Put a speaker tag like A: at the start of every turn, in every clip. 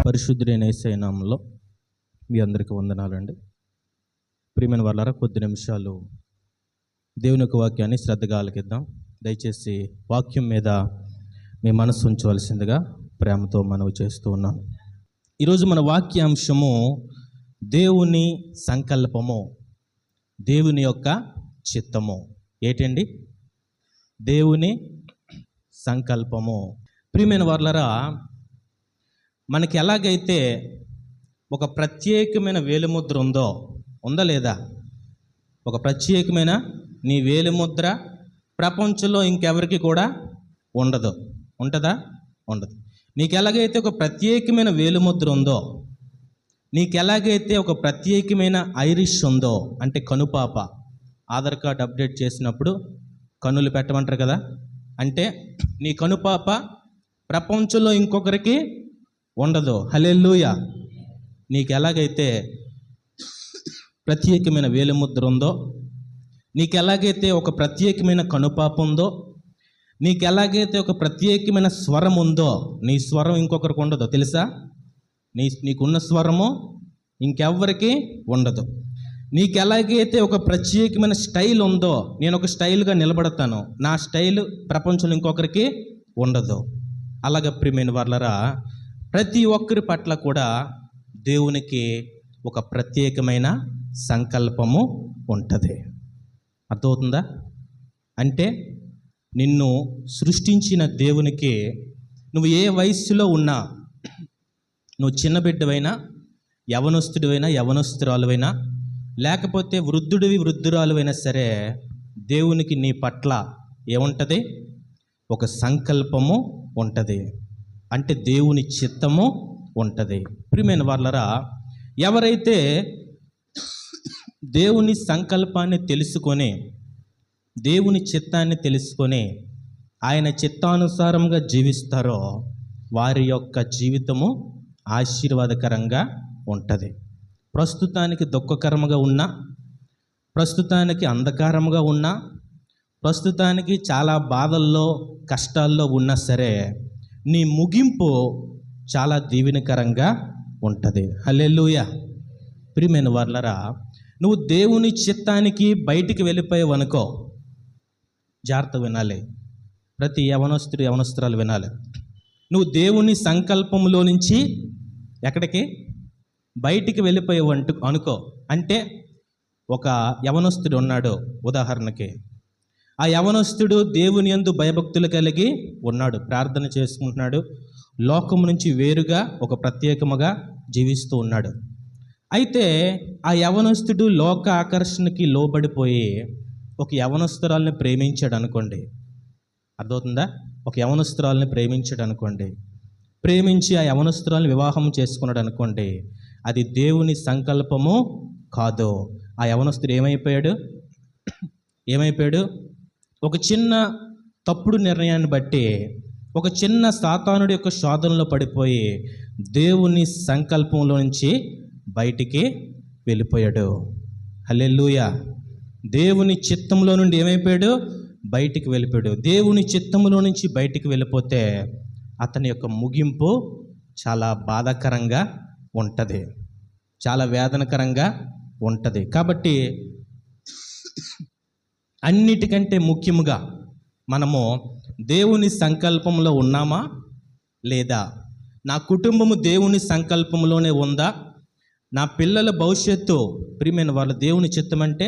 A: పరిశుద్ధుడైన యేసయ్య నామములో మీ అందరికీ వందనాలండి. ప్రియమైన వాళ్ళారా, కొద్ది నిమిషాలు దేవుని యొక్క వాక్యాన్ని శ్రద్ధగా ఆలకిద్దాం. దయచేసి వాక్యం మీద మీ మనసు ఉంచవలసిందిగా ప్రేమతో మనవి చేస్తూ ఉన్నాం. ఈరోజు మన వాక్యాంశము దేవుని సంకల్పము, దేవుని యొక్క చిత్తము. ఏంటండి? దేవుని సంకల్పము. ప్రియమైన వాళ్ళారా, మనకి ఎలాగైతే ఒక ప్రత్యేకమైన వేలిముద్ర ఉందా లేదా? ఒక ప్రత్యేకమైన నీ వేలిముద్ర ప్రపంచంలో ఇంకెవరికి కూడా ఉండదు. ఉంటుందా? ఉండదు. నీకు ఎలాగైతే ఒక ప్రత్యేకమైన వేలిముద్ర ఉందో, నీకు ఎలాగైతే ఒక ప్రత్యేకమైన ఐరిష్ ఉందో, అంటే కనుపాప, ఆధార్ కార్డు అప్డేట్ చేసినప్పుడు కన్నులు పెట్టమంటారు కదా, అంటే నీ కనుపాప ప్రపంచంలో ఇంకొకరికి ఉండదు. హల్లెలూయా. నీకు ఎలాగైతే ప్రత్యేకమైన వేలిముద్ర ఉందో, నీకు ఎలాగైతే ఒక ప్రత్యేకమైన కనుపాప ఉందో, నీకు ఎలాగైతే ఒక ప్రత్యేకమైన స్వరం ఉందో, నీ స్వరం ఇంకొకరికి ఉండదు. తెలుసా? నీకున్న స్వరము ఇంకెవ్వరికి ఉండదు. నీకు ఎలాగైతే ఒక ప్రత్యేకమైన స్టైల్ ఉందో, నేను ఒక స్టైల్గా నిలబడతాను, నా స్టైల్ ప్రపంచంలో ఇంకొకరికి ఉండదు. అలాగే ప్రియమైన వాళ్ళారా, ప్రతి ఒక్కరి పట్ల కూడా దేవునికి ఒక ప్రత్యేకమైన సంకల్పము ఉంటుంది. అర్థమవుతుందా? అంటే నిన్ను సృష్టించిన దేవునికి నువ్వు ఏ వయస్సులో ఉన్నా, నువ్వు చిన్న బిడ్డవైనా, యవనస్తుడివైనా, యవనస్తురాలువైనా, లేకపోతే వృద్ధురాలువైనా సరే, దేవునికి నీ పట్ల ఏముంటుంది? ఒక సంకల్పము ఉంటుంది. అంటే దేవుని చిత్తము ఉంటుంది. ప్రియమైన వాళ్ళరా, ఎవరైతే దేవుని సంకల్పాన్ని తెలుసుకొని, దేవుని చిత్తాన్ని తెలుసుకొని ఆయన చిత్తానుసారంగా జీవిస్తారో వారి యొక్క జీవితము ఆశీర్వాదకరంగా ఉంటుంది. ప్రస్తుతానికి దుఃఖకరంగా ఉన్నా, ప్రస్తుతానికి అంధకారంగా ఉన్నా, ప్రస్తుతానికి చాలా బాధల్లో కష్టాల్లో ఉన్నా సరే, నీ ముగింపు చాలా దీవెనకరంగా ఉంటుంది. హల్లెలూయా. ప్రియమైన వాళ్ళరా, నువ్వు దేవుని చిత్తానికి బయటికి వెళ్ళిపోయావు అనుకో, జాగ్రత్త వినాలి. ప్రతి యవనస్తురాలు వినాలి. నువ్వు దేవుని సంకల్పంలో నుంచి ఎక్కడికి బయటికి వెళ్ళిపోయావు అనుకో, అంటే ఒక యవనస్తుడు ఉన్నాడు ఉదాహరణకి. ఆ యవనస్తుడు దేవుని యందు భయభక్తులు కలిగి ఉన్నాడు, ప్రార్థన చేసుకుంటున్నాడు, లోకం నుంచి వేరుగా ఒక ప్రత్యేకముగా జీవిస్తూ ఉన్నాడు. అయితే ఆ యవనస్తుడు లోక ఆకర్షణకి లోబడిపోయి ఒక యవనస్తురాల్ని ప్రేమించాడు అనుకోండి. అర్థమవుతుందా? ఒక యవనస్తురాల్ని ప్రేమించాడు అనుకోండి. ప్రేమించి ఆ యవనస్తురాల్ని వివాహం చేసుకున్నాడు అనుకోండి. అది దేవుని సంకల్పము కాదు. ఆ యవనస్తుడు ఏమైపోయాడు? ఒక చిన్న తప్పుడు నిర్ణయాన్ని బట్టి, ఒక చిన్న సాతానుడి యొక్క శోధనలో పడిపోయి దేవుని సంకల్పంలో నుంచి బయటికి వెళ్ళిపోయాడు. హల్లెలూయా. దేవుని చిత్తంలో నుండి ఏమైపోయాడు? బయటికి వెళ్ళిపోయాడు. దేవుని చిత్తంలో నుంచి బయటికి వెళ్ళిపోతే అతని యొక్క ముగింపు చాలా బాధాకరంగా ఉంటుంది, చాలా వేదనకరంగా ఉంటుంది. కాబట్టి అన్నిటికంటే ముఖ్యముగా మనము దేవుని సంకల్పంలో ఉన్నామా లేదా? నా కుటుంబము దేవుని సంకల్పంలోనే ఉందా? నా పిల్లల భవిష్యత్తు, ప్రియమైన వాళ్ళ దేవుని చిత్తం అంటే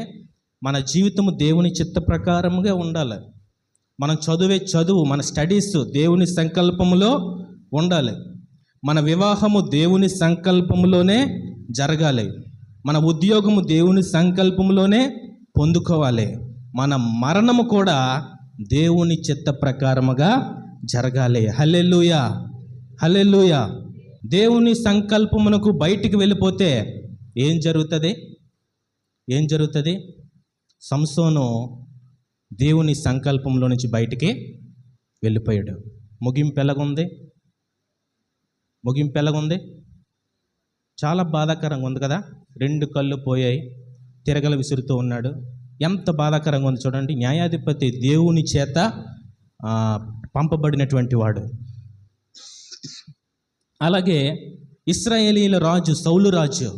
A: మన జీవితము దేవుని చిత్త ప్రకారముగా ఉండాలి. మనం చదివే చదువు, మన స్టడీస్ దేవుని సంకల్పములో ఉండాలి. మన వివాహము దేవుని సంకల్పంలోనే జరగాలి. మన ఉద్యోగము దేవుని సంకల్పంలోనే పొందుకోవాలి. మన మరణము కూడా దేవుని చిత్త ప్రకారముగా జరగాలి. హల్లెలూయా. హల్లెలూయా. దేవుని సంకల్పమునకు బయటికి వెళ్ళిపోతే ఏం జరుగుతుంది? సంసోను దేవుని సంకల్పంలో నుంచి బయటికి వెళ్ళిపోయాడు. ముగింపు ఎలాగుంది? చాలా బాధాకరంగా ఉంది కదా. 2 కళ్ళు పోయాయి, తిరగలు విసురుతూ ఉన్నాడు. ఎంత బాధాకరంగా ఉంది చూడండి. న్యాయాధిపతి దేవుని చేత పంపబడినటువంటి వాడు. అలాగే ఇశ్రాయేలీల రాజు సౌలు రాజు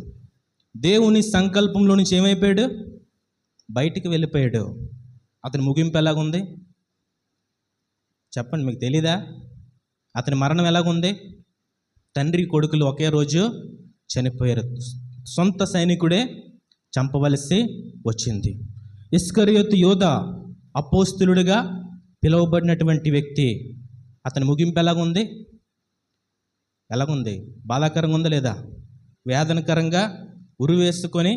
A: దేవుని సంకల్పంలో నుంచి ఏమైపోయాడు? బయటికి వెళ్ళిపోయాడు. అతని ముగింపు ఎలాగుంది చెప్పండి, మీకు తెలీదా? అతని మరణం ఎలాగుంది? తండ్రి కొడుకులు ఒకే రోజు చనిపోయారు. సొంత సైనికుడే చంపవలసి వచ్చింది. ఇస్కరియోతు యోధ అపోస్తులుడిగా పిలువబడినటువంటి వ్యక్తి, అతని ముగింపు ఎలాగుంది? బాధాకరంగా ఉందా లేదా? వేదనకరంగా ఉరివేసుకొని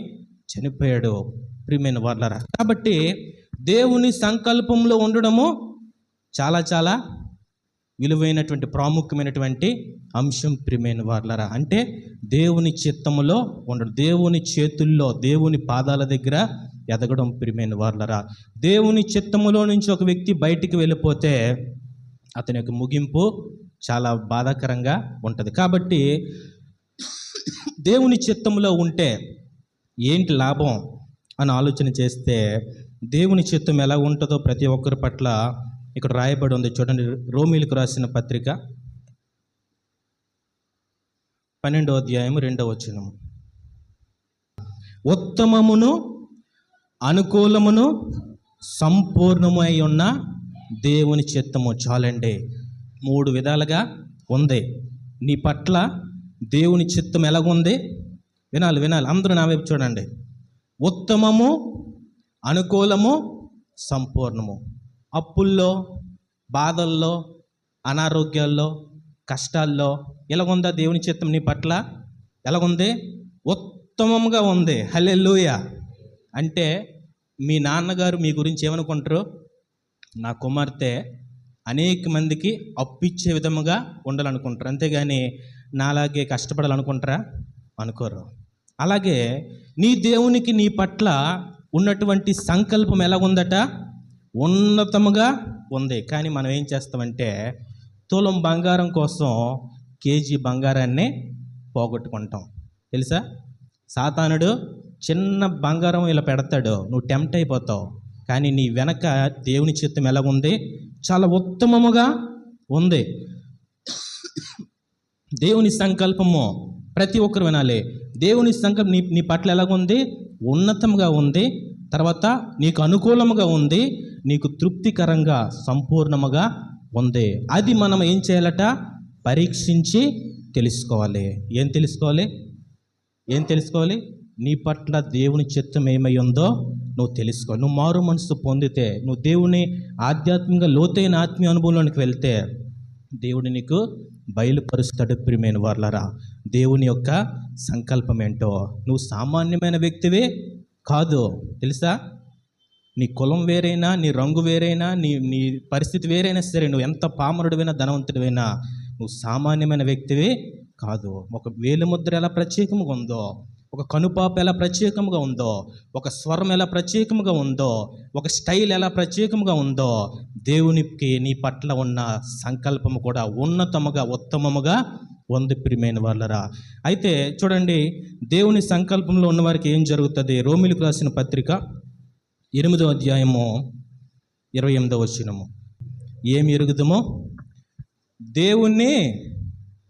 A: చనిపోయాడు. ప్రియమైన వారలారా, కాబట్టి దేవుని సంకల్పంలో ఉండడము చాలా చాలా విలువైనటువంటి ప్రాముఖ్యమైనటువంటి అంశం. ప్రియమైన వారలారా, అంటే దేవుని చిత్తములో ఉండడం, దేవుని చేతుల్లో, దేవుని పాదాల దగ్గర ఎదగడం. ప్రియమైన వారలారా, దేవుని చిత్తములో నుంచి ఒక వ్యక్తి బయటికి వెళ్ళిపోతే అతని యొక్క ముగింపు చాలా బాధాకరంగా ఉంటుంది. కాబట్టి దేవుని చిత్తంలో ఉంటే ఏంటి లాభం అని ఆలోచన చేస్తే, దేవుని చిత్తం ఎలా ఉంటుందో ప్రతి ఒక్కరి పట్ల ఇక్కడ రాయబడి ఉంది. చూడండి, రోమీలకు రాసిన పత్రిక 12వ అధ్యాయము 2వ వచనము. ఉత్తమమును అనుకూలమును సంపూర్ణమై ఉన్న దేవుని చిత్తము చాలండి. 3 విధాలుగా ఉంది. నీ పట్ల దేవుని చిత్తం ఎలాగుంది? వినాలి, అందరూ నా వైపు చూడండి. ఉత్తమము, అనుకూలము, సంపూర్ణము. అప్పుల్లో, బాధల్లో, అనారోగ్యాల్లో, కష్టాల్లో ఎలాగుందా దేవుని చిత్తం నీ పట్ల? ఎలాగుంది? ఉత్తమంగా ఉంది. హల్లెలూయా. అంటే మీ నాన్నగారు మీ గురించి ఏమనుకుంటారు? నా కుమార్తె అనేక మందికి అప్పిచ్చే విధముగా ఉండాలనుకుంటారు, అంతేగాని నాలాగే కష్టపడాలనుకుంటారా? అనుకోరు. అలాగే నీ దేవునికి నీ పట్ల ఉన్నటువంటి సంకల్పం ఎలా ఉందట? ఉన్నతముగా ఉంది. కానీ మనం ఏం చేస్తామంటే తులం బంగారం కోసం కేజీ బంగారాన్ని పోగొట్టుకుంటాం. తెలుసా? సాతానుడు చిన్న బంగారం ఇలా పెడతాడు, నువ్వు టెంప్ట్ అయిపోతావు. కానీ నీ వెనక దేవుని చిత్తం ఎలా ఉంది? చాలా ఉత్తమముగా ఉంది. దేవుని సంకల్పము ప్రతి ఒక్కరు వినాలి. దేవుని సంకల్పం నీ పట్ల ఎలాగుంది? ఉన్నతంగా ఉంది. తర్వాత నీకు అనుకూలముగా ఉంది, నీకు తృప్తికరంగా సంపూర్ణముగా ఉంది. అది మనం ఏం చేయాలట? పరీక్షించి తెలుసుకోవాలి. ఏం తెలుసుకోవాలి? నీ పట్ల దేవుని చిత్తం ఏమై ఉందో నువ్వు తెలుసుకో. నువ్వు మారు మనసు పొందితే, నువ్వు దేవుని ఆధ్యాత్మికంగా లోతైన ఆత్మీయ అనుభవంలోనికి వెళ్తే దేవుడు నీకు బయలుపరుస్తాడు. ప్రియమైన వారలారా, దేవుని యొక్క సంకల్పం ఏంటో. నువ్వు సామాన్యమైన వ్యక్తివే కాదు. తెలుసా? నీ కులం వేరైనా, నీ రంగు వేరైనా, నీ పరిస్థితి వేరైనా సరే, నువ్వు ఎంత పామరుడివైనా ధనవంతుడివైనా నువ్వు సామాన్యమైన వ్యక్తివే కాదు. ఒక వేలిముద్ర ఎలా ప్రత్యేకంగా ఉందో, ఒక కనుపాప ఎలా ప్రత్యేకంగా ఉందో, ఒక స్వరం ఎలా ప్రత్యేకంగా ఉందో, ఒక స్టైల్ ఎలా ప్రత్యేకంగా ఉందో, దేవునికి నీ పట్ల ఉన్న సంకల్పము కూడా ఉన్నతముగా ఉత్తమముగా ఉంది. ప్రియమైన వాళ్ళరా, అయితే చూడండి, దేవుని సంకల్పంలో ఉన్నవారికి ఏం జరుగుతుంది? రోమీలకు రాసిన పత్రిక 8వ అధ్యాయము 28వ వచనము. ఏమి ఎరుగుదమో? దేవుణ్ణి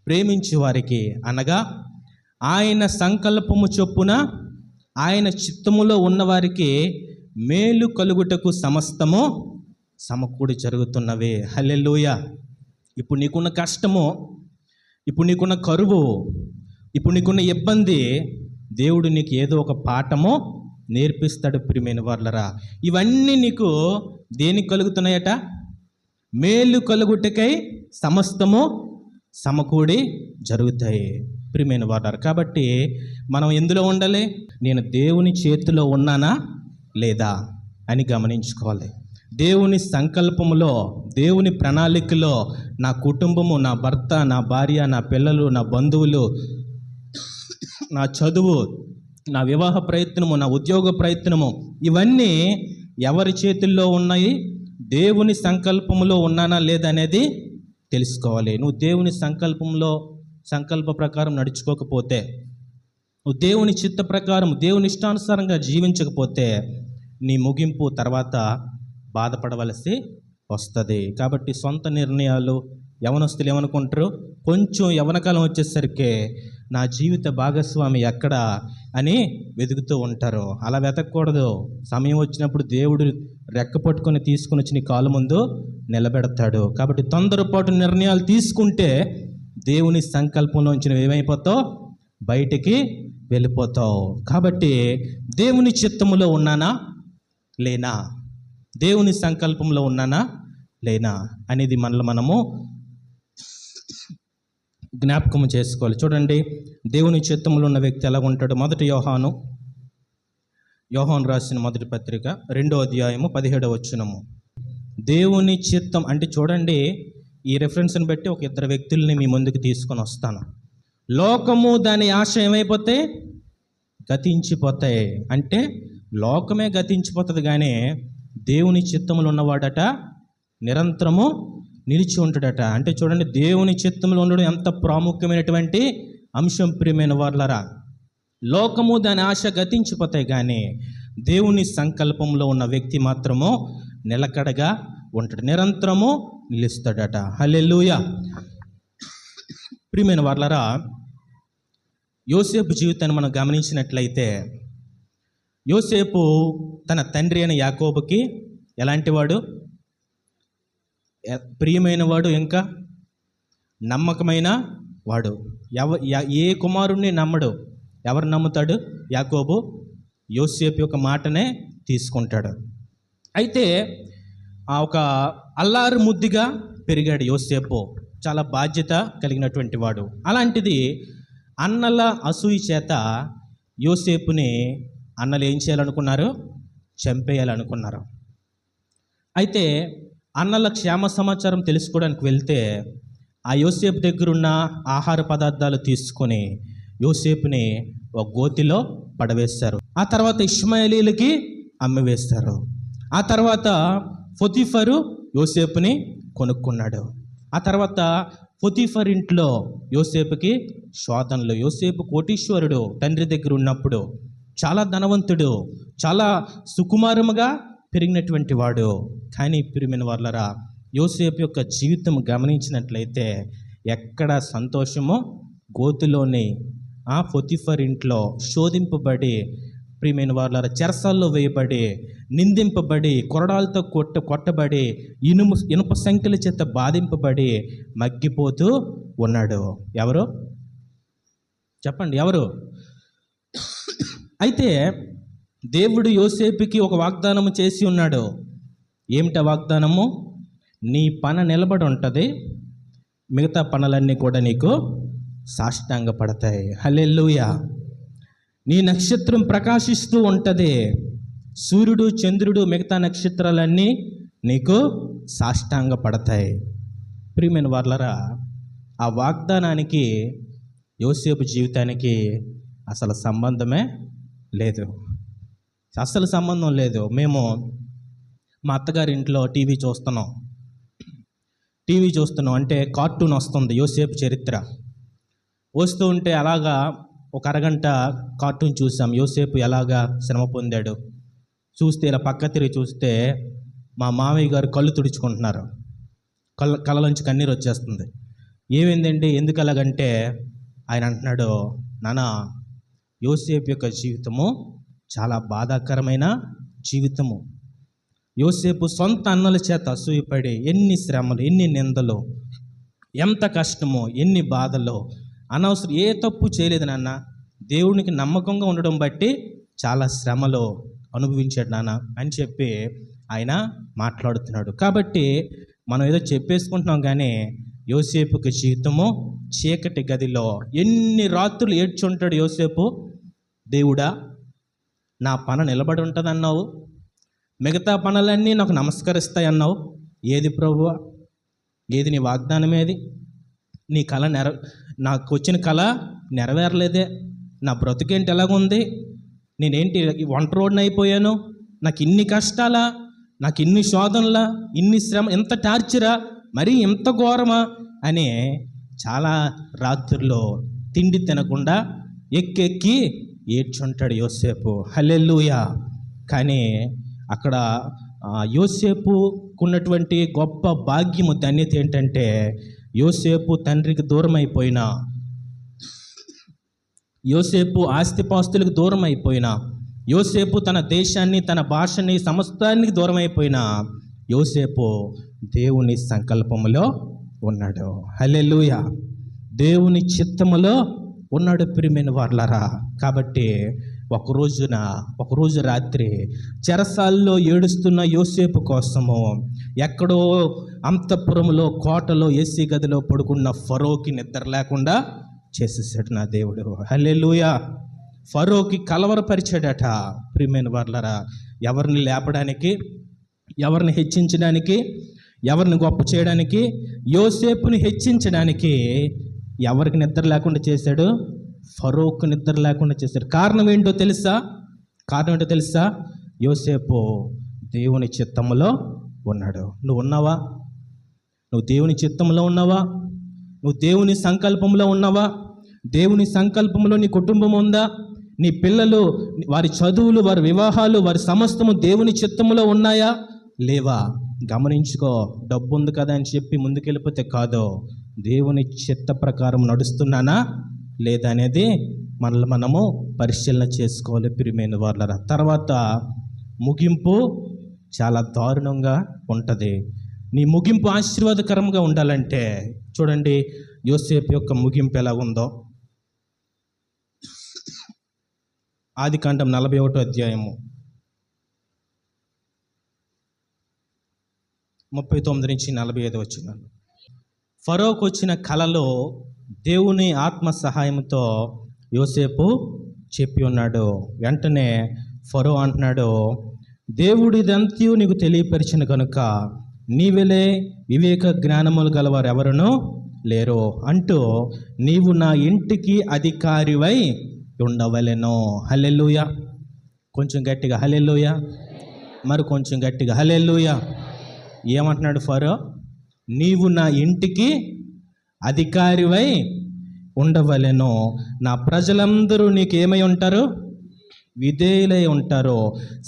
A: ప్రేమించే వారికి, అనగా ఆయన సంకల్పము చొప్పున ఆయన చిత్తములో ఉన్నవారికి మేలు కలుగుటకు సమస్తము సమకూడి జరుగుతున్నవే. హల్లెలూయా. ఇప్పుడు నీకున్న కష్టము, ఇప్పుడు నీకున్న కరువు, ఇప్పుడు నీకున్న ఇబ్బంది, దేవుడు నీకు ఏదో ఒక పాఠము నేర్పిస్తాడు. ప్రియమైన వారలారా, ఇవన్నీ నీకు దేనికి కలుగుతున్నాయట? మేలు కలుగుటకై సమస్తము సమకూడి జరుగుతాయి. ప్రియమైన వారలారా, కాబట్టి మనం ఎందులో ఉండాలి? నేను దేవుని చేతిలో ఉన్నానా లేదా అని గమనించుకోవాలి. దేవుని సంకల్పములో, దేవుని ప్రణాళికలో నా కుటుంబము, నా భర్త, నా భార్య, నా పిల్లలు, నా బంధువులు, నా చదువు, నా వివాహ ప్రయత్నము, నా ఉద్యోగ ప్రయత్నము, ఇవన్నీ ఎవరి చేతుల్లో ఉన్నాయి? దేవుని సంకల్పములో ఉన్నానా లేదా అనేది తెలుసుకోవాలి. నువ్వు దేవుని సంకల్ప ప్రకారం నడుచుకోకపోతే, నువ్వు దేవుని చిత్త ప్రకారం, దేవుని ఇష్టానుసారంగా జీవించకపోతే నీ ముగింపు తర్వాత బాధపడవలసి వస్తుంది. కాబట్టి సొంత నిర్ణయాలు, యవనస్తులు ఏమనుకుంటారు? కొంచెం యవనకాలం వచ్చేసరికి నా జీవిత భాగస్వామి ఎక్కడా అని వెతుకుతూ ఉంటారు. అలా వెతకూడదు. సమయం వచ్చినప్పుడు దేవుడు రెక్క పట్టుకొని తీసుకుని వచ్చి నీ కాలు ముందు నిలబెడతాడు. కాబట్టి తొందరపాటు నిర్ణయాలు తీసుకుంటే దేవుని సంకల్పంలోంచి నువ్వు ఏమైపోతావు? బయటికి వెళ్ళిపోతావు. కాబట్టి దేవుని చిత్తములో ఉన్నానా లేనా, దేవుని సంకల్పంలో ఉన్నానా లేనా అనేది మనము జ్ఞాపకం చేసుకోవాలి. చూడండి, దేవుని చిత్తములో ఉన్న వ్యక్తి ఎలా ఉంటాడు. మొదటి యోహాను రాసిన మొదటి పత్రిక 2వ అధ్యాయము 17వ వచనము. దేవుని చిత్తం అంటే చూడండి, ఈ రెఫరెన్స్ని బట్టి ఒక ఇద్దరు వ్యక్తుల్ని మీ ముందుకు తీసుకొని వస్తాను. లోకము దాని ఆశ ఏమైపోతే గతించిపోతాయి. అంటే లోకమే గతించిపోతుంది, కానీ దేవుని చిత్తములు ఉన్నవాడట నిరంతరము నిలిచి ఉంటాడట. అంటే చూడండి, దేవుని చిత్తములు ఉండడం ఎంత ప్రాముఖ్యమైనటువంటి అంశం. ప్రియమైన వారలారా, లోకము దాని ఆశ గతించిపోతాయి, కానీ దేవుని సంకల్పంలో ఉన్న వ్యక్తి మాత్రము నిలకడగా ఉంటాడు, నిరంతరము నిలుస్తాడట. హల్లెలూయా. ప్రియమైన వారలారా, యోసేపు జీవితాన్ని మనం గమనించినట్లయితే, యోసేపు తన తండ్రి అయిన యాకోబుకి ఎలాంటి వాడు? ప్రియమైన వాడు, ఇంకా నమ్మకమైన వాడు. ఏ కుమారుణ్ణి నమ్మడు. ఎవరు నమ్ముతాడు? యాకోబు యోసేపు యొక్క మాటనే తీసుకుంటాడు. అయితే ఒక అల్లారు ముద్దుగా పెరిగాడు యోసేపు. చాలా బాధ్యత కలిగినటువంటి వాడు. అలాంటిది అన్నల అసూయ చేత యోసేపుని అన్నలు ఏం చేయాలనుకున్నారు? చంపేయాలనుకున్నారు. అయితే అన్నల క్షేమ సమాచారం తెలుసుకోవడానికి వెళ్తే ఆ యోసేపు దగ్గరున్న ఆహార పదార్థాలు తీసుకొని యోసేపుని ఒక గోతిలో పడవేస్తారు. ఆ తర్వాత ఇష్మాయేలీలకి అమ్మివేస్తారు. ఆ తర్వాత పొతీఫరు యోసేపుని కొనుక్కున్నాడు. ఆ తర్వాత పొతీఫర్ ఇంట్లో యోసేపుకి శోధనలు. యోసేపు కోటీశ్వరుడు, తండ్రి దగ్గర ఉన్నప్పుడు చాలా ధనవంతుడు, చాలా సుకుమారముగా పెరిగినటువంటి వాడు. కానీ ప్రియమైన వారలారా, యోసేపు యొక్క జీవితం గమనించినట్లయితే ఎక్కడ సంతోషమో, గోతులోని ఆ పొతీఫర్ ఇంట్లో శోధింపబడి, ప్రియమైన వారలారా, చెరసాల్లో వేయబడి, నిందింపబడి, కొరడాలతో కొట్టబడి, ఇనుప సంఖ్యల చేత బాధింపబడి మగ్గిపోతూ ఉన్నాడు. ఎవరు చెప్పండి? ఎవరు? అయితే దేవుడు యోసేపుకి ఒక వాగ్దానము చేసి ఉన్నాడు. ఏమిటా వాగ్దానము? నీ పన నిలబడి ఉంటుంది, మిగతా పనులన్నీ కూడా నీకు సాష్టాంగపడతాయి. హల్లెలూయా. నీ నక్షత్రం ప్రకాశిస్తూ ఉంటుంది, సూర్యుడు, చంద్రుడు, మిగతా నక్షత్రాలన్నీ నీకు సాష్టాంగపడతాయి. ప్రియమైన వారలారా, ఆ వాగ్దానానికి యోసేపు జీవితానికి అసలు సంబంధమే లేదు. అసలు సంబంధం లేదు. మేము మా అత్తగారి ఇంట్లో టీవీ చూస్తున్నాం అంటే కార్టూన్ వస్తుంది, యోసేపు చరిత్ర వస్తూ ఉంటే అలాగా ఒక అరగంట కార్టూన్ చూసాం. యోసేపు ఎలాగా శ్రమ పొందాడు చూస్తే, ఇలా పక్క తిరిగి చూస్తే మా మామయ్య గారు కళ్ళు తుడుచుకుంటున్నారు. కళ్ళలోంచి కన్నీరు వచ్చేస్తుంది. ఏమైందండి, ఎందుకు అలాగంటే ఆయన అంటున్నాడు, నాన్న, యోసేపు యొక్క జీవితము చాలా బాధాకరమైన జీవితము. యోసేపు సొంత అన్నల చేత అసూయపడి ఎన్ని శ్రమలు, ఎన్ని నిందలు, ఎంత కష్టమో, ఎన్ని బాధలు, అనవసరం ఏ తప్పు చేయలేదు నాన్న, దేవునికి నమ్మకంగా ఉండడం బట్టి చాలా శ్రమలు అనుభవించాడు నాన్న అని చెప్పి ఆయన మాట్లాడుతున్నాడు. కాబట్టి మనం ఏదో చెప్పేసుకుంటున్నాం, కానీ యోసేపుకి జీవితము చీకటి గదిలో ఎన్ని రాత్రులు ఏడ్చుంటాడు యోసేపు. దేవుడా, నా పన నిలబడి ఉంటుంది అన్నావు, మిగతా పనులన్నీ నాకు నమస్కరిస్తాయి అన్నావు, ఏది ప్రభువా, ఏది నీ వాగ్దానం, ఏది నీ కళ నాకు వచ్చిన కళ నెరవేరలేదే, నా బ్రతుకేంటి ఎలాగుంది, నేనేంటి ఒంటరోడిని అయిపోయాను, నాకు ఇన్ని కష్టాలా, నాకు ఇన్ని శోధనలా, ఇన్ని శ్రమ, ఎంత టార్చరా, మరీ ఎంత ఘోరమా అని చాలా రాత్రుల్లో తిండి తినకుండా ఎక్కి ఏడ్చుంటాడు యోసేపు. హల్లెలూయా. కానీ అక్కడ యోసేపుకున్నటువంటి గొప్ప భాగ్యము, ధన్యత ఏంటంటే, యోసేపు తండ్రికి దూరం అయిపోయినా యోసేపు ఆస్తిపాస్తులకు దూరం అయిపోయినా, యోసేపు తన దేశాన్ని, తన భాషని, సమస్తానికి దూరం అయిపోయినా, యోసేపు దేవుని సంకల్పములో ఉన్నాడు. హల్లెలూయా. దేవుని చిత్తములో ఉన్నాడు ప్రియమైన వారలారా. కాబట్టి ఒకరోజు రాత్రి చెరసాల్లో ఏడుస్తున్న యోసేపు కోసము ఎక్కడో అంతఃపురములో, కోటలో, ఏసీ గదిలో పడుకున్న ఫరోకి నిద్ర లేకుండా చేసేసాడు నా దేవుడు. హల్లెలూయా. ఫరోకి కలవరపరిచాడట ప్రియమైన వారలారా. ఎవరిని లేపడానికి, ఎవరిని హెచ్చించడానికి, ఎవరిని గొప్ప చేయడానికి, యోసేపుని హెచ్చించడానికి ఎవరికి నిద్ర లేకుండా చేశాడు? ఫరోకు నిద్ర లేకుండా చేశాడు. కారణం ఏంటో తెలుసా? యోసేపు దేవుని చిత్తములో ఉన్నాడు. నువ్వు ఉన్నావా? నువ్వు దేవుని చిత్తంలో ఉన్నావా? నువ్వు దేవుని సంకల్పంలో ఉన్నావా? దేవుని సంకల్పంలో నీ కుటుంబం ఉందా? నీ పిల్లలు, వారి చదువులు, వారి వివాహాలు, వారి సమస్తము దేవుని చిత్తములో ఉన్నాయా లేవా? గమనించుకో. డబ్బు ఉంది కదా అని చెప్పి ముందుకెళ్ళిపోతే కాదు. దేవుని చిత్త ప్రకారం నడుస్తున్నానా లేదా అనేది మనము పరిశీలన చేసుకోవాలి ప్రియమైన వారలారా. తర్వాత ముగింపు చాలా దారుణంగా ఉంటుంది. నీ ముగింపు ఆశీర్వాదకరంగా ఉండాలంటే చూడండి యోసేపు యొక్క ముగింపు ఎలా ఉందో. ఆదికాండం 41వ అధ్యాయము 39 నుంచి 45 వచనాలు. ఫరోకు వచ్చిన కలలో దేవుని ఆత్మ సహాయంతో యోసేపు చెప్పి ఉన్నాడు. వెంటనే ఫరో అంటున్నాడు, దేవుడిదంతయు నీకు తెలియపరిచిన కనుక నీవెలే వివేక జ్ఞానములు గలవారు ఎవరునూ లేరు అంటూ నీవు నా ఇంటికి అధికారివై ఉండవలెను. హల్లెలూయా. కొంచెం గట్టిగా హల్లెలూయా. మరి కొంచెం గట్టిగా హల్లెలూయా. ఏమంటున్నాడు ఫరో? నీవు నా ఇంటికి అధికారివై ఉండవలెను. నా ప్రజలందరూ నీకేమై ఉంటారు? విధేయులై ఉంటారు.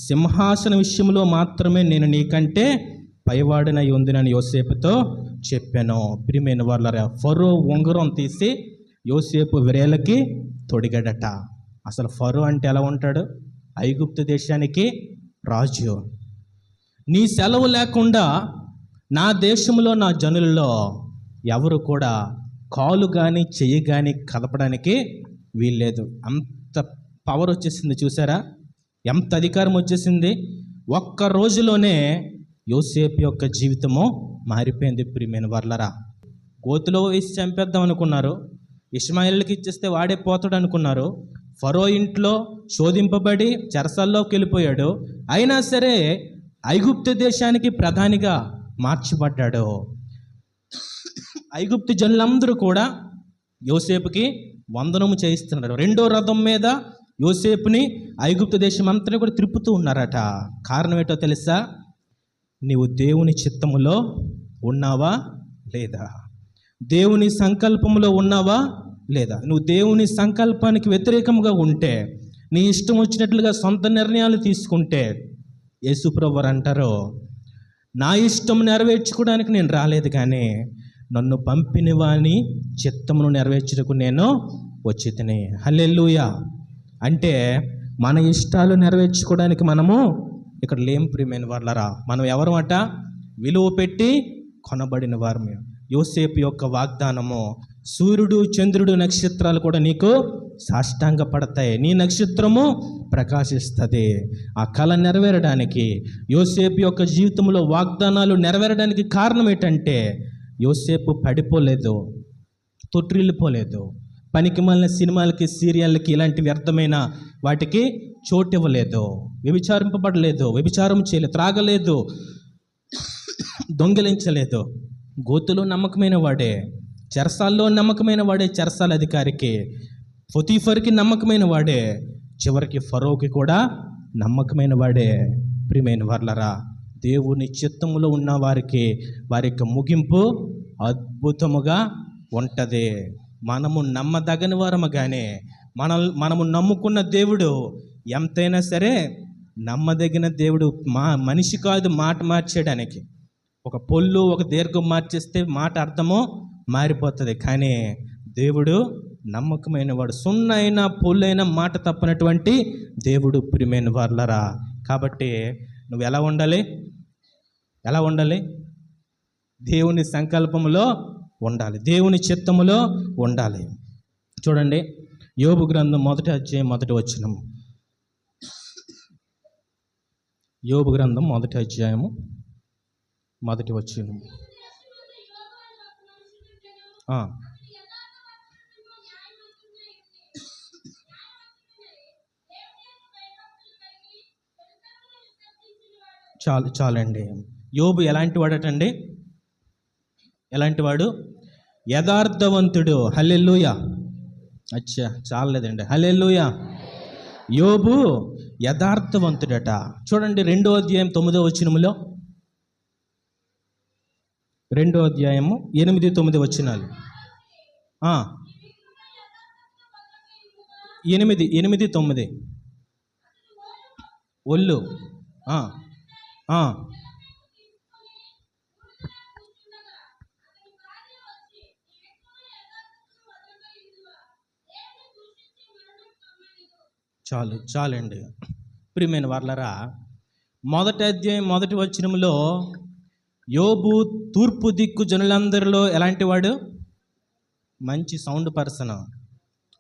A: సింహాసన విషయంలో మాత్రమే నేను నీకంటే పైవాడినై ఉందినని యోసేపుతో చెప్పాను. ప్రియమైన వారలారా, ఫరో ఉంగరం తీసి యోసేపు విరేలకి తొడిగాడట. అసలు ఫరో అంటే ఎలా ఉంటాడు? ఐగుప్తు దేశానికి రాజు. నీ సెలవు లేకుండా నా దేశంలో, నా జనులలో ఎవరు కూడా కాలు కానీ చెయ్యి కానీ కదపడానికి వీల్లేదు. అంత పవర్ వచ్చేసింది. చూసారా ఎంత అధికారం వచ్చేసింది? ఒక్క రోజులోనే యోసేపు యొక్క జీవితము మారిపోయింది ప్రియమైన వారలారా. గోతులో వేసి చంపేద్దాం అనుకున్నారు. ఇష్మాయేలుకి ఇచ్చేస్తే వాడే పోతాడు అనుకున్నారు. ఫరో ఇంట్లో శోధింపబడి చెరసాల్లోకి వెళ్ళిపోయాడు. అయినా సరే ఐగుప్తు దేశానికి ప్రధానిగా మార్చబడ్డాడు. ఐగుప్తు జనులందరూ కూడా యోసేపుకి వందనము చేయిస్తున్నారు. రెండో రథం మీద యోసేపుని ఐగుప్తు దేశం అంతా కూడా తిప్పుతూ ఉన్నారట. కారణం ఏంటో తెలుసా? నీవు దేవుని చిత్తములో ఉన్నావా లేదా? దేవుని సంకల్పంలో ఉన్నావా లేదా? నువ్వు దేవుని సంకల్పానికి వ్యతిరేకంగా ఉంటే, నీ ఇష్టం వచ్చినట్లుగా సొంత నిర్ణయాలు తీసుకుంటే, యేసుప్రభువు అంటారు, నా ఇష్టం నెరవేర్చుకోవడానికి నేను రాలేదు, కానీ నన్ను పంపిన వాని చిత్తమును నెరవేర్చుటకు నేను వచ్చి తిని. హల్లెలూయా. అంటే మన ఇష్టాలు నెరవేర్చుకోవడానికి మనము ఇక్కడ లేం ప్రియమైన వారలారా. మనం ఎవరమట? విలువ పెట్టి కొనబడిన వారమే. యోసేపు యొక్క వాగ్దానము, సూర్యుడు, చంద్రుడు, నక్షత్రాలు కూడా నీకు సాష్టాంగ పడతాయి, నీ నక్షత్రము ప్రకాశిస్తుంది. ఆ కళ నెరవేరడానికి, యోసేపు యొక్క జీవితంలో వాగ్దానాలు నెరవేరడానికి కారణం ఏంటంటే, యోసేపు పడిపోలేదు, తొట్టిల్లిపోలేదు, పనికి మాలిన సినిమాలకి, సీరియళ్ళకి, ఇలాంటి వ్యర్థమైన వాటికి చోటు ఇవ్వలేదు, వ్యభిచారింపబడలేదు, వ్యభిచారం చేయలేదు, త్రాగలేదు, దొంగిలించలేదు. గోతులో నమ్మకమైన వాడే, చెరసాల్లో నమ్మకమైన వాడే, చెరసాల అధికారికి, పొతీఫర్కి నమ్మకమైన వాడే, చివరికి ఫరోకి కూడా నమ్మకమైన వాడే. ప్రియమైన వారలారా, దేవుని చిత్తములో ఉన్న వారికి వారి యొక్క ముగింపు అద్భుతముగా ఉంటుంది. మనము నమ్మదగని వారముగానే, మనము నమ్ముకున్న దేవుడు ఎంతైనా సరే నమ్మదగిన దేవుడు. మనిషి కాదు మాట మార్చేయడానికి. ఒక పొల్లు, ఒక దీర్ఘం మార్చేస్తే మాట అర్థము మారిపోతుంది, కానీ దేవుడు నమ్మకమైన వాడు, సున్నైన పొల్లైన మాట తప్పనటువంటి దేవుడు. ప్రియమైన వారలారా, కాబట్టి నువ్వు ఎలా ఉండాలి? ఎలా ఉండాలి? దేవుని సంకల్పములో ఉండాలి, దేవుని చిత్తములో ఉండాలి. చూడండి, యోబు గ్రంథం 1వ అధ్యాయం 1వ వచనం. యోబు గ్రంథం 1వ అధ్యాయము 1వ వచనం. చాలండి. యోబు ఎలాంటి వాడటండి? ఎలాంటి వాడు? యథార్థవంతుడు. హల్లెలూయా. అచ్చా, చాలేదండి. హల్లెలూయా. యోబు యథార్థవంతుడట. చూడండి 2వ అధ్యాయం 9వ వచనములో, 2వ అధ్యాయము 8, 9 వచనాలు. 8, 9 ఒళ్ళు. చాలండి. ప్రియమైన వారలారా, 1వ అధ్యాయం 1వ వచనంలో యోబు తూర్పు దిక్కు జనులందరిలో ఎలాంటి వాడు? మంచి సౌండ్ పర్సన్,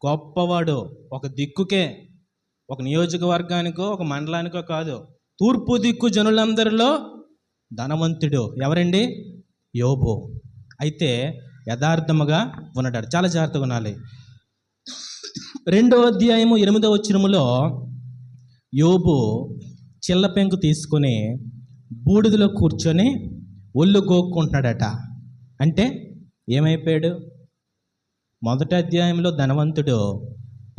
A: గొప్పవాడు. ఒక దిక్కుకే, ఒక నియోజకవర్గానికో ఒక మండలానికో కాదు, తూర్పు దిక్కు జనులందరిలో ధనవంతుడు. ఎవరండి? యోబు. అయితే యథార్థముగా ఉన్నాడు. చాలా జాగ్రత్తగా ఉండాలి. 2వ అధ్యాయము 8వ వచనములో యోబు చిల్ల పెంకు తీసుకొని బూడిదలో కూర్చొని ఒళ్ళు గోక్కుంటున్నాడట. అంటే ఏమైపోయాడు? 1వ అధ్యాయంలో ధనవంతుడు,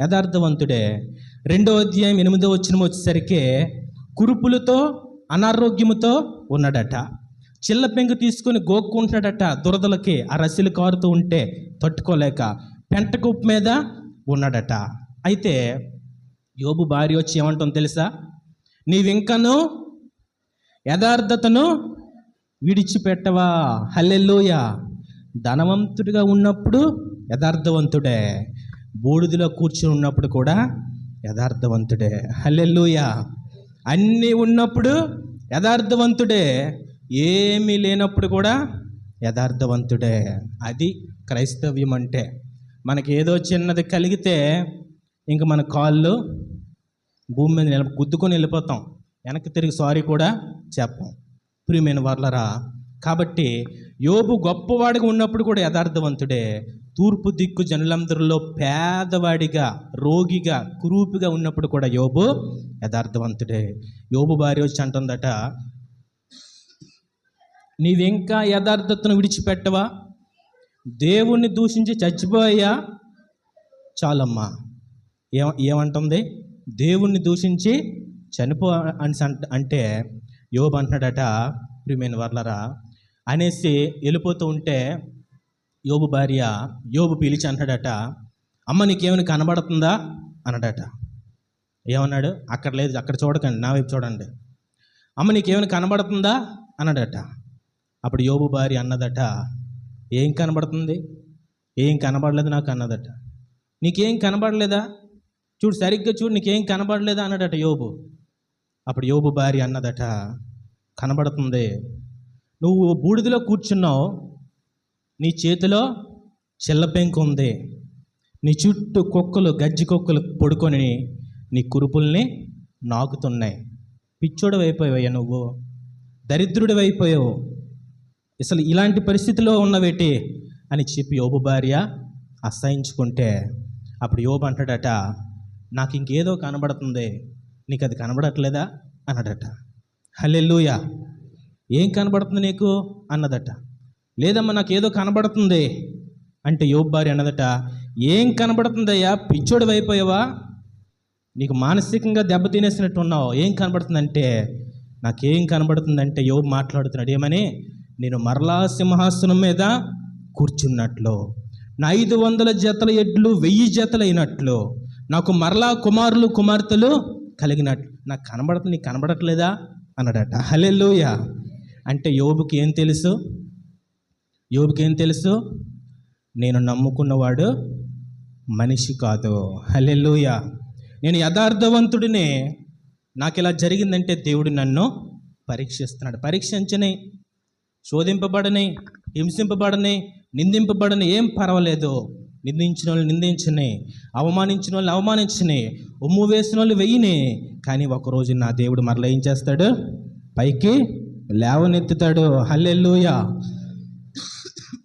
A: యథార్థవంతుడే. 2వ అధ్యాయం 8వ వచనం వచ్చేసరికి కురుపులతో అనారోగ్యముతో ఉన్నాడట. చిల్ల పెంకు తీసుకొని గోక్కుంటున్నాడట దురదలకి. ఆ రసిలు కారుతూ ఉంటే తట్టుకోలేక పెంట కుప్ప మీద ఉన్నాడట. అయితే యోబు భార్య వచ్చి ఏమంటుందో తెలుసా? నీవింకను యథార్థతను విడిచిపెట్టవా? హల్లెలూయా. ధనవంతుడిగా ఉన్నప్పుడు యథార్థవంతుడే, బూడిదలో కూర్చుని ఉన్నప్పుడు కూడా యథార్థవంతుడే. హల్లెలూయా. అన్నీ ఉన్నప్పుడు యథార్థవంతుడే, ఏమీ లేనప్పుడు కూడా యథార్థవంతుడే. అది క్రైస్తవ్యం అంటే. మనకి ఏదో చిన్నది కలిగితే ఇంక మన కాళ్ళు భూమి మీద గుద్దుకొని వెళ్ళిపోతాం, వెనక్కి తిరిగి సారీ కూడా చెప్పం. ప్రియమైన వారలారా, కాబట్టి యోబు గొప్పవాడిగా ఉన్నప్పుడు కూడా యథార్థవంతుడే. తూర్పు దిక్కు జనులందరిలో పేదవాడిగా, రోగిగా, కురూపిగా ఉన్నప్పుడు కూడా యోబు యథార్థవంతుడే. యోబు భార్య వచ్చి అంటుందట, నీవింకా యథార్థతను విడిచిపెట్టవా? దేవుణ్ణి దూషించి చచ్చిపోయా? చాలమ్మా. ఏమంటుంది? దేవుణ్ణి దూషించి చనిపో అని అంటే యోబు అంటున్నాడట. ప్రియమైన వారలారా, అనేసి వెళ్ళిపోతూ ఉంటే యోబు భార్య యోబు పిలిచి అంటాడట, అమ్మ నీకేమైనా కనబడుతుందా అన్నాడట. ఏమన్నాడు? అక్కడ లేదు, అక్కడ చూడకండి, నా వైపు చూడండి. అమ్మ నీకేమైనా కనబడుతుందా అన్నాడట. అప్పుడు యోబు భార్య అన్నదట, ఏం కనబడుతుంది? ఏం కనబడలేదు నాకు అన్నదట. నీకేం కనబడలేదా? చూడు, సరిగ్గా చూడు, నీకేం కనబడలేదా అన్నాడట యోబు. అప్పుడు యోబు భార్య అన్నదట, కనబడుతుంది. నువ్వు బూడిదలో కూర్చున్నావు, నీ చేతిలో చిల్ల పెంకు ఉంది, నీ చుట్టూ కుక్కలు, గజ్జి కుక్కలు పడుకొని నీ కురుపుల్ని నాకుతున్నాయి. పిచ్చోడు అయిపోయావయ్యా నువ్వు, దరిద్రుడి అయిపోయావు, అసలు ఇలాంటి పరిస్థితిలో ఉన్నవేటి అని చెప్పి యోబు భార్య అసహించుకుంటే అప్పుడు యోబు అంటాడట, నాకు ఇంకేదో కనబడుతుంది, నీకు అది కనబడట్లేదా అన్నాడట. హల్లెలూయా. ఏం కనబడుతుంది నీకు అన్నదట. లేదమ్మా నాకు ఏదో కనబడుతుంది అంటే యోబు భార్య అన్నదట, ఏం కనబడుతుందయ్యా, పిచ్చోడు అయిపోయావా, నీకు మానసికంగా దెబ్బతినేసినట్టు ఉన్నావు, ఏం కనబడుతుందంటే నాకేం కనబడుతుందంటే యోబు మాట్లాడుతున్నాడు ఏమని, నేను మరలా సింహాసనం మీద కూర్చున్నట్లు, నా 500 జతల ఎడ్లు 1000 జతలైనట్లు, నాకు మరలా కుమారులు కుమార్తెలు కలిగినట్లు నాకు కనబడుతుంది, నీకు కనబడట్లేదా అన్నాడట. హల్లెలూయా. అంటే యోబుకి ఏం తెలుసు? యోబుకి ఏం తెలుసు? నేను నమ్ముకున్నవాడు మనిషి కాదు. హల్లెలూయా. నేను యథార్థవంతుడినే, నాకు ఇలా జరిగిందంటే దేవుడు నన్ను పరీక్షిస్తున్నాడు. పరీక్షించని, శోధింపబడని, హింసింపబడని, నిందింపబడని ఏం పర్వాలేదు. నిందించిన వాళ్ళు నిందించని, అవమానించిన వాళ్ళు అవమానించని, ఉమ్ము వేసిన వాళ్ళు వెయ్యిని, కానీ ఒకరోజు నా దేవుడు మరలా ఏం చేస్తాడు? పైకి లేవనెత్తుతాడు. హల్లెలూయా.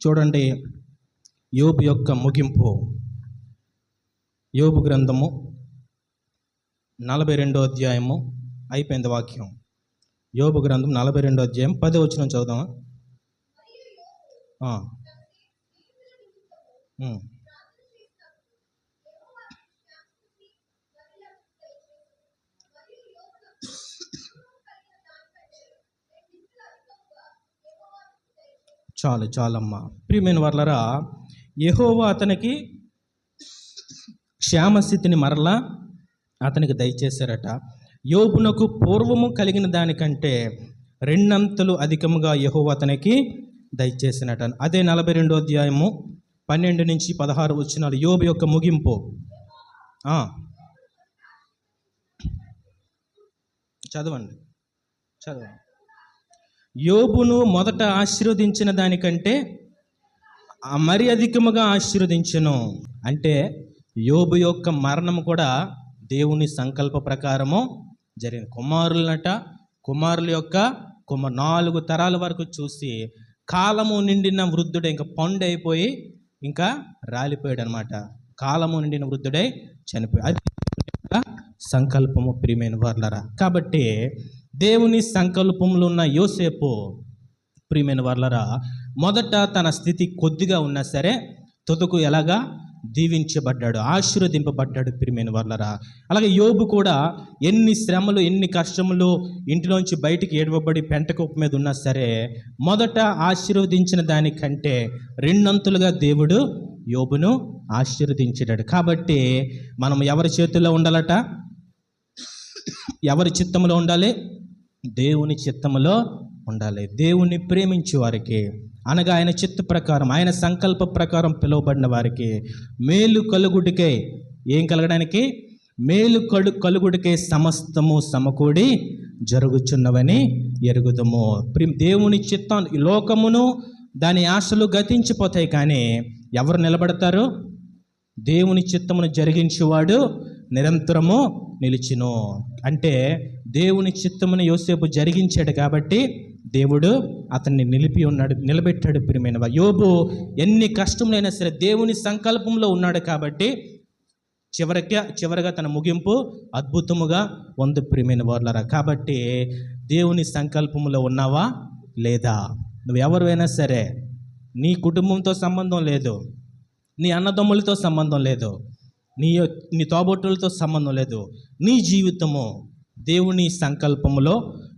A: చూడండి యోబు యొక్క ముగింపు. యోబు గ్రంథము 42వ అధ్యాయము, అయిపోయింది వాక్యం. యోబు గ్రంథం 42వ అధ్యాయం 10వ వచనం చదువుదామా? చాలమ్మా. ప్రియమైన వర్లరా, యెహోవా అతనికి క్షేమస్థితిని మరలా అతనికి దయచేశారట. యోబునకు పూర్వము కలిగిన దానికంటే 2 అంతలు అధికముగా యెహోవా అతనికి దయచేసినట. అదే 42వ అధ్యాయము 12 నుంచి 16 వచనాలు యోబు యొక్క ముగింపు. చదవండి. యోబును మొదట ఆశీర్వదించిన దానికంటే మరి అధికముగా ఆశీర్వదించెను. అంటే యోబు యొక్క మరణం కూడా దేవుని సంకల్ప ప్రకారము జరిగింది. కుమారుల యొక్క 4 తరాల వరకు చూసి కాలము నిండిన వృద్ధుడే ఇంకా పండైపోయి ఇంకా రాలిపోయాడు అనమాట. కాలము నిండిన వృద్ధుడై చనిపోయాడు. అది సంకల్పము. ప్రియమైన వర్లరా, కాబట్టి దేవుని సంకల్పంలో ఉన్న యోసేపు, ప్రియమైన వర్లరా, మొదట తన స్థితి కొద్దిగా ఉన్నా సరే తుదకు ఎలాగా దీవించబడ్డాడు, ఆశీర్వదింపబడ్డాడు. ప్రియమైన వర్లరా, అలాగే యోబు కూడా ఎన్ని శ్రమలు, ఎన్ని కష్టములు, ఇంటిలోంచి బయటికి ఏడవబడి పెంటకొప్పు మీద ఉన్నా సరే మొదట ఆశీర్వదించిన దానికంటే 2 అంతులుగా దేవుడు యోబును ఆశీర్వదించాడు. కాబట్టి మనం ఎవరి చేతుల్లో ఉండాలట? ఎవరి చిత్తములో ఉండాలి? దేవుని చిత్తములో ఉండాలి. దేవుని ప్రేమించే వారికి, అనగా ఆయన చిత్త ప్రకారం, ఆయన సంకల్ప ప్రకారం పిలువబడిన వారికి మేలు కలుగుడికే, ఏం కలగడానికి? మేలు కలుగుడికే సమస్తము సమకూడి జరుగుచున్నవని ఎరుగుదము. దేవుని చిత్తం, లోకమును దాని ఆశలు గతించిపోతాయి, కానీ ఎవరు నిలబడతారు? దేవుని చిత్తమును జరిగించేవాడు నిరంతరము నిలిచిను. అంటే దేవుని చిత్తమును యోసేపు జరిగించాడు కాబట్టి దేవుడు అతన్ని నిలబెట్టాడు. ప్రియమైన యోబు ఎన్ని కష్టములైనా సరే దేవుని సంకల్పంలో ఉన్నాడు కాబట్టి చివరగా తన ముగింపు అద్భుతముగా ఉంది. ప్రియమైన వారులారా, కాబట్టి దేవుని సంకల్పంలో ఉన్నావా లేదా? నువ్వు ఎవరైనా సరే, నీ కుటుంబంతో సంబంధం లేదు, నీ అన్నదమ్ములతో సంబంధం లేదు, నీ తోబుట్టులతో సంబంధం లేదు. నీ జీవితము దేవుని సంకల్పములో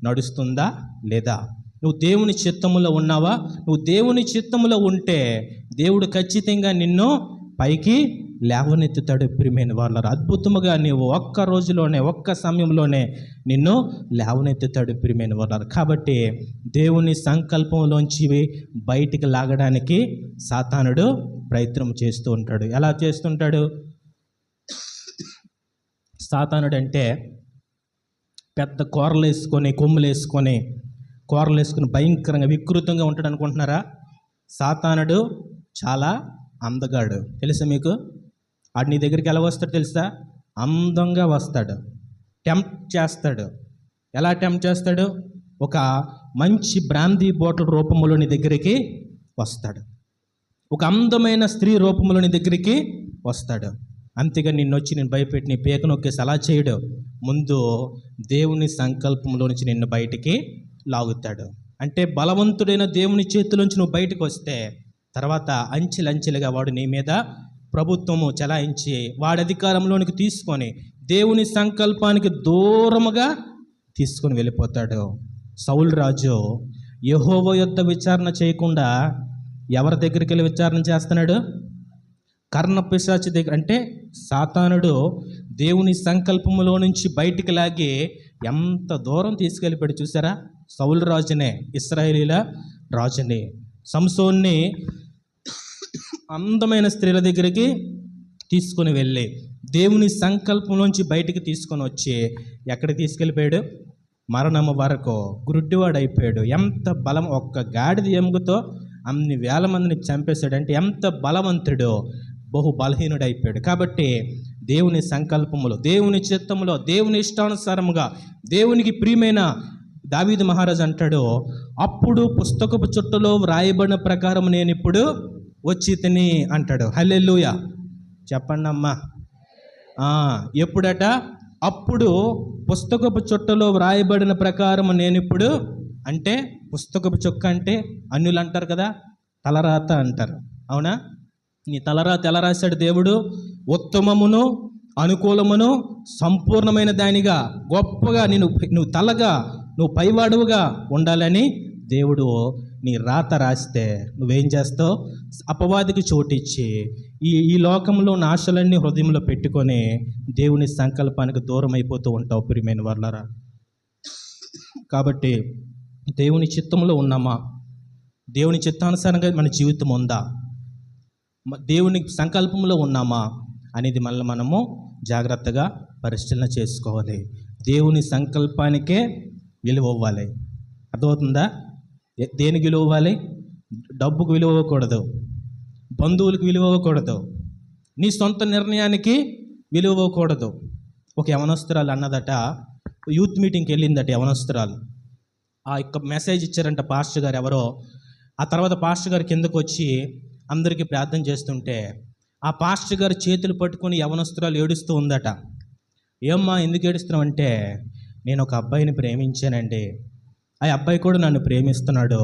A: నడుస్తుందా లేదా? నువ్వు దేవుని చిత్తములో ఉన్నావా? నువ్వు దేవుని చిత్తములో ఉంటే దేవుడు ఖచ్చితంగా నిన్ను పైకి లేవనెత్తుతాడు. ప్రియమైన వాళ్ళారా, అద్భుతముగా నీవు ఒక్క రోజులోనే, ఒక్క సమయంలోనే నిన్ను లేవనెత్తుతాడు. ప్రియమైన వాళ్ళారా, కాబట్టి దేవుని సంకల్పంలోంచి బయటికి లాగడానికి సాతానుడు ప్రయత్నం చేస్తూ ఉంటాడు. ఎలా చేస్తుంటాడు? సాతానుడు అంటే పెద్ద కూరలు వేసుకొని, కొమ్ములు వేసుకొని భయంకరంగా వికృతంగా ఉంటాడు అనుకుంటున్నారా? సాతానుడు చాలా అందగాడు. తెలుసా మీకు? ఆడు నీ దగ్గరికి ఎలా వస్తాడు తెలుసా? అందంగా వస్తాడు, టెంప్ట్ చేస్తాడు. ఎలా టెంప్ట్ చేస్తాడు? ఒక మంచి బ్రాందీ బాటిల్ రూపంలో నీ దగ్గరికి వస్తాడు, ఒక అందమైన స్త్రీ రూపంలో నీ దగ్గరికి వస్తాడు. అంతేగా నిన్నొచ్చి నేను భయపెట్టి నీ పేక నొక్కేసి అలా చేయడు. ముందు దేవుని సంకల్పంలో నుంచి నిన్ను బయటికి లాగుతాడు. అంటే బలవంతుడైన దేవుని చేతిలోంచి నువ్వు బయటకు వస్తే తర్వాత అంచెలంచెలుగా వాడు నీ మీద ప్రభుత్వము చలాయించి వాడి అధికారంలోనికి తీసుకొని దేవుని సంకల్పానికి దూరముగా తీసుకొని వెళ్ళిపోతాడు. సౌలు రాజు యెహోవా యొద్ద విచారణ చేయకుండా ఎవరి దగ్గరికి వెళ్ళి విచారణ చేస్తున్నాడు? కర్ణపిశాచి దగ్గర. అంటే సాతానుడు దేవుని సంకల్పములో నుంచి బయటికి లాగి ఎంత దూరం తీసుకెళ్ళిపోయాడు చూసారా? సౌలు రాజునే, ఇశ్రాయేలీల రాజుని, సంసోన్ని అందమైన స్త్రీల దగ్గరికి తీసుకుని వెళ్ళి దేవుని సంకల్పంలోంచి బయటికి తీసుకొని వచ్చి ఎక్కడికి తీసుకెళ్ళిపోయాడు? మరణము వరకు గురుడ్డివాడైపోయాడు. ఎంత బలం! ఒక్క గాడిద ఎముకతో అన్ని వేల మందిని చంపేశాడంటే ఎంత బలవంతుడో, బహు బలహీనుడైపోయాడు. కాబట్టి దేవుని సంకల్పములో, దేవుని చిత్తములో, దేవుని ఇష్టానుసారముగా, దేవునికి ప్రియమైన దావీదు మహారాజు అంటాడు, అప్పుడు పుస్తకపు చుట్టలో వ్రాయబడిన ప్రకారం నేను ఇప్పుడు వచ్చి తిని అంటాడు. హల్లెలూయా చెప్పండి అమ్మా. ఎప్పుడట? అప్పుడు పుస్తకపు చుట్టలో వ్రాయబడిన ప్రకారం నేను ఇప్పుడు, అంటే పుస్తకపు చుక్క అంటే అన్యులు అంటారు కదా, తలరాత అంటారు. అవునా? నీ తలరాత ఎలా రాశాడు దేవుడు? ఉత్తమమును, అనుకూలమును, సంపూర్ణమైన దానిగా, గొప్పగా, నువ్వు తలగా, నువ్వు పైవాడువుగా ఉండాలని దేవుడు నీ రాత రాస్తే నువ్వేం చేస్తావు? అపవాదికి చోటిచ్చి ఈ లోకంలో ఆశలన్నీ హృదయంలో పెట్టుకొని దేవుని సంకల్పానికి దూరం అయిపోతూ ఉంటావు ప్రియమైన వాళ్ళారా. కాబట్టి దేవుని చిత్తంలో ఉన్నామా? దేవుని చిత్తానుసారంగా మన జీవితం ఉందా? దేవుని సంకల్పంలో ఉన్నామా అనేది మళ్ళీ మనము జాగ్రత్తగా పరిశీలన చేసుకోవాలి. దేవుని సంకల్పానికే విలువ ఇవ్వాలి. అర్థమవుతుందా? దేనికి విలువ ఇవ్వాలి? డబ్బుకు విలువ ఇవ్వకూడదు, బంధువులకు విలువ ఇవ్వకూడదు, నీ సొంత నిర్ణయానికి విలువ ఇవ్వకూడదు. ఒక యవనస్తురాలు అన్నదట, యూత్ మీటింగ్కి వెళ్ళిందట యవనస్తురాలు. ఆ యొక్క మెసేజ్ ఇచ్చారంట పాస్టర్ గారు ఎవరో. ఆ తర్వాత పాస్టర్ గారు కిందకు వచ్చి అందరికీ ప్రార్థన చేస్తుంటే ఆ పాస్టర్ గారు చేతులు పట్టుకొని యవనస్తురాలు ఏడుస్తూ ఉందట. ఏమ్మా ఎందుకు ఏడుస్తున్నావు అంటే, నేను ఒక అబ్బాయిని ప్రేమించానండి, ఆ అబ్బాయి కూడా నన్ను ప్రేమిస్తున్నాడు,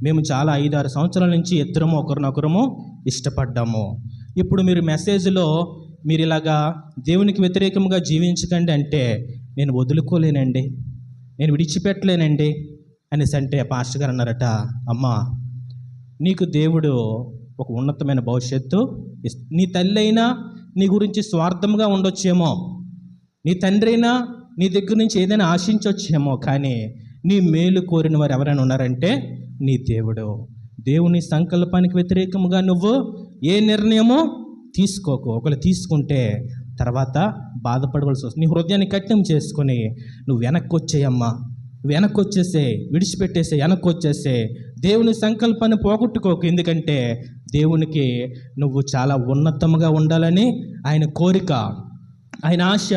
A: మేము చాలా 5-6 సంవత్సరాల నుంచి ఇద్దరము ఒకరినొకరము ఇష్టపడ్డాము. ఇప్పుడు మీరు మెసేజ్లో మీరు ఇలాగా దేవునికి వ్యతిరేకంగా జీవించకండి అంటే నేను వదులుకోలేనండి, నేను విడిచిపెట్టలేనండి అనేసి అంటే పాస్టర్ గారు అన్నారట, అమ్మా నీకు దేవుడు ఒక ఉన్నతమైన భవిష్యత్తు నీ తల్లి అయినా నీ గురించి స్వార్థంగా ఉండొచ్చేమో, నీ తండ్రి అయినా నీ దగ్గర నుంచి ఏదైనా ఆశించవచ్చేమో, కానీ నీ మేలు కోరిన వారు ఎవరైనా ఉన్నారంటే నీ దేవుడు. దేవుని సంకల్పానికి వ్యతిరేకంగా నువ్వు ఏ నిర్ణయమో తీసుకోకు. ఒకవేళ తీసుకుంటే తర్వాత బాధపడవలసి వస్తుంది. నీ హృదయాన్ని కఠినం చేసుకొని నువ్వు వెనక్కి వచ్చేయమ్మా, వెనక్కి వచ్చేసే, విడిచిపెట్టేసే, వెనక్కి వచ్చేసే. దేవుని సంకల్పాన్ని పోగొట్టుకోకు. ఎందుకంటే దేవునికి నువ్వు చాలా ఉన్నతంగా ఉండాలని ఆయన కోరిక, ఆయన ఆశ.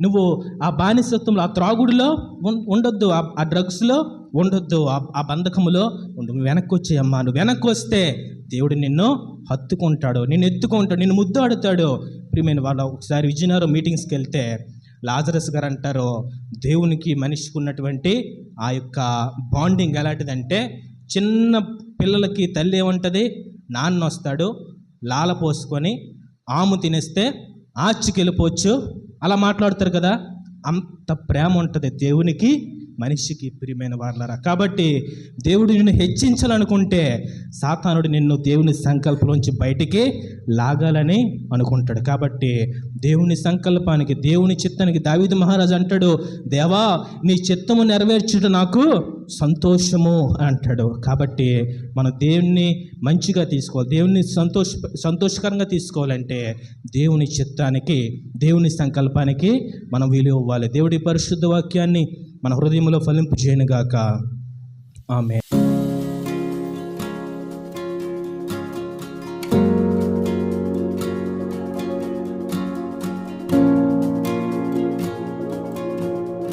A: నువ్వు ఆ బానిసత్వంలో, ఆ త్రాగుడిలో ఉండొద్దు, ఆ డ్రగ్స్లో ఉండొద్దు, ఆ బంధకములో ఉండు. నువ్వు వెనక్కి వచ్చేయమ్మా. నువ్వు వెనక్కి వస్తే దేవుడు నిన్ను హత్తుకుంటాడు, నిన్ను ఎత్తుకుంటాడు, నిన్ను ముద్దాడుతాడు. ప్రియమైన వాళ్ళు ఒకసారి విజయనగరం మీటింగ్స్కి వెళ్తే లాజరస్ గారు అంటారు, దేవునికి మనిషికి ఉన్నటువంటి ఆ యొక్క బాండింగ్ ఎలాంటిదంటే, చిన్న పిల్లలకి తల్లి ఏమంటుంది, నాన్న వస్తాడు లాల పోసుకొని ఆము తినేస్తే ఆచికి వెళ్ళిపోవచ్చు, అలా మాట్లాడతారు కదా, అంత ప్రేమ ఉంటుంది దేవునికి మనిషికి. ప్రియమైన వాళ్ళరా, కాబట్టి దేవుడు నిన్ను హెచ్చించాలనుకుంటే సాతానుడు నిన్ను దేవుని సంకల్పంలోంచి బయటికి లాగాలని అనుకుంటాడు. కాబట్టి దేవుని సంకల్పానికి, దేవుని చిత్తానికి దావీదు మహారాజు అంటాడు, దేవా నీ చిత్తము నెరవేర్చుట నాకు సంతోషము అంటాడు. కాబట్టి మనం దేవుణ్ణి మంచిగా తీసుకోవాలి, దేవుని సంతోషకరంగా తీసుకోవాలంటే దేవుని చిత్తానికి, దేవుని సంకల్పానికి మనం విలువ ఇవ్వాలి. దేవుడి పరిశుద్ధ వాక్యాన్ని మన హృదయంలో ఫలింపు చేయనుగాక. ఆమేన్.